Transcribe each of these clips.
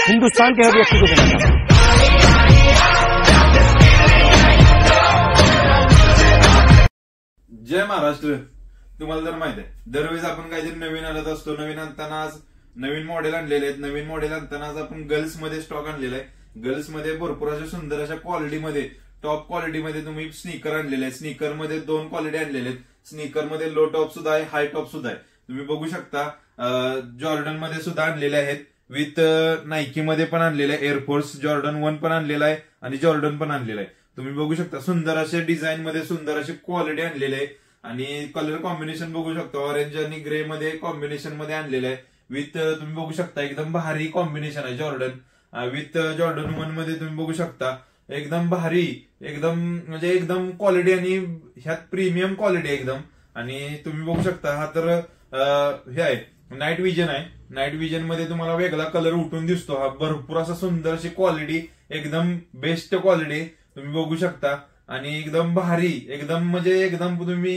हिंदुस्तान के हर व्यक्ति को देना चाहता हूं। जय महाराष्ट्र। तुम्हाला तर माहित आहे, दरवेळेस आपण काहीतरी नवीन आणत असतो. नवीन आणताना आज नवीन मॉडेल आणलेले आहेत. नवीन मॉडेल आणताना आज आपण गर्ल्स मध्ये स्टॉक आणलेला आहे. गर्ल्स मध्ये भरपूर अशा सुंदर अशा क्वालिटीमध्ये, टॉप क्वालिटीमध्ये तुम्ही स्नीकर आणलेले आहेत. स्नीकर मध्ये 2 क्वालिटी आणलेले आहेत. स्नीकर मध्ये लो टॉप सुद्धा आहे, हाय टॉप सुद्धा आहे. तुम्ही बघू शकता. जॉर्डन मध्ये सुद्धा आणलेले आहेत. विथ नायकी मध्ये पण आणलेले आहे. एअरफोर्स जॉर्डन 1 पण आणलेला आहे आणि जॉर्डन पण आणलेला आहे. तुम्ही बघू शकता सुंदर असे डिझाईन मध्ये सुंदर अशी क्वालिटी आणलेली आहे. आणि कलर कॉम्बिनेशन बघू शकता, ऑरेंज आणि ग्रे मध्ये कॉम्बिनेशन मध्ये आणलेलं आहे. विथ तुम्ही बघू शकता एकदम भारी कॉम्बिनेशन आहे. जॉर्डन विथ जॉर्डन 1 मध्ये तुम्ही बघू शकता एकदम भारी, एकदम म्हणजे एकदम क्वालिटी आणि ह्यात प्रीमियम क्वालिटी एकदम. आणि तुम्ही बघू शकता हा तर हे आहे, नाईट विजन आहे. नाईट विजन मध्ये तुम्हाला वेगळा कलर उठून दिसतो. हा भरपूर असा सुंदर अशी क्वालिटी, एकदम बेस्ट क्वालिटी तुम्ही बघू शकता. आणि एकदम भारी, एकदम म्हणजे एकदम तुम्ही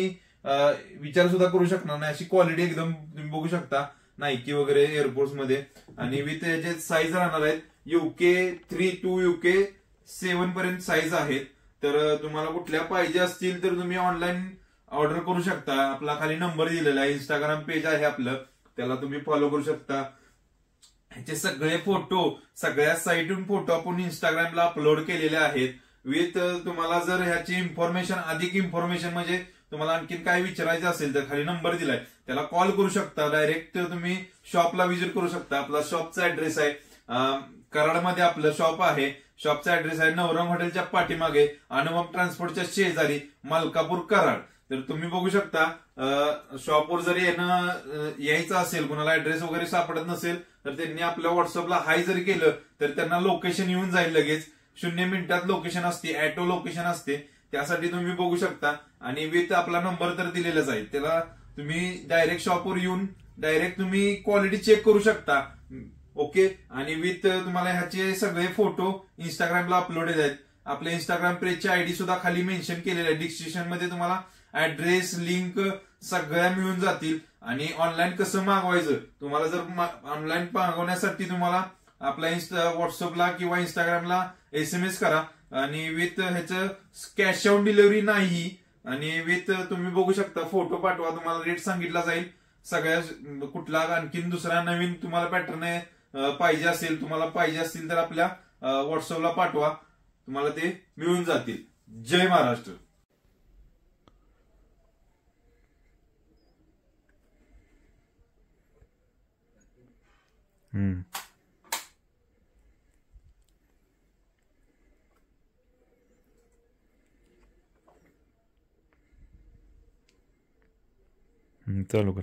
विचार सुद्धा करू शकणार नाही अशी क्वालिटी एकदम तुम्ही बघू शकता. नायकी वगैरे एअरफोर्स मध्ये. आणि विथ याचे साईज राहणार आहेत UK 3 to UK 7 पर्यंत साईज आहेत. तर तुम्हाला कुठल्या पाहिजे असतील तर तुम्ही ऑनलाईन ऑर्डर करू शकता. आपला खाली नंबर दिलेला आहे. इंस्टाग्राम पेज आहे आपलं, त्याला तुम्ही फॉलो करू शकता. ह्याचे सगळे फोटो, सगळ्या साईटून फोटो आपण इंस्टाग्रामला अपलोड केलेले आहेत. विथ तुम्हाला जर ह्याची इन्फॉर्मेशन, अधिक इन्फॉर्मेशन म्हणजे तुम्हाला आणखी काय विचारायचं असेल तर खाली नंबर दिलाय, त्याला कॉल करू शकता. डायरेक्ट तुम्ही शॉपला व्हिजिट करू शकता. आपला शॉपचा ऍड्रेस आहे कराडमध्ये आपलं शॉप आहे. शॉपचा ऍड्रेस आहे नवरंग हॉटेलच्या पाठीमागे, अनुभव ट्रान्सपोर्टच्या शेजारी, मलकापूर, कराड. तर तुम्ही बघू शकता. शॉपवर जरी यायचं असेल, कुणाला ऍड्रेस वगैरे सापडत नसेल तर त्यांनी आपल्या व्हॉट्सअपला हाय जरी केलं तर त्यांना लोकेशन येऊन जाईल लगेच. 0 मिनिटात लोकेशन असते, ऑटो लोकेशन असते. त्यासाठी तुम्ही बघू शकता. आणि विथ आपला नंबर तर दिलेलाच आहे, त्याला तुम्ही डायरेक्ट शॉपवर येऊन डायरेक्ट तुम्ही क्वालिटी चेक करू शकता. ओके. आणि विथ तुम्हाला ह्याचे सगळे फोटो इंस्टाग्रामला अपलोडेड आहेत. आपल्या इंस्टाग्राम पेजची आयडी सुद्धा खाली मेन्शन केलेली आहे. डिस्क्रिप्शन मध्ये तुम्हाला ऍड्रेस, लिंक सगळ्या मिळून जातील. आणि ऑनलाईन कसं मागवायचं, तुम्हाला जर ऑनलाईन मागवण्यासाठी तुम्हाला आपला व्हॉट्सअपला किंवा इंस्टाग्रामला SMS करा. आणि विथ ह्याचं कॅश ऑन डिलिव्हरी नाही. आणि विथ तुम्ही बघू शकता फोटो पाठवा, तुम्हाला रेट सांगितला जाईल. सगळ्या कुठला आणखीन दुसरा नवीन तुम्हाला पॅटर्न पाहिजे असेल, तुम्हाला पाहिजे असतील तर आपल्या व्हॉट्सअपला पाठवा, तुम्हाला ते मिळून जातील. जय महाराष्ट्र. चालू कर.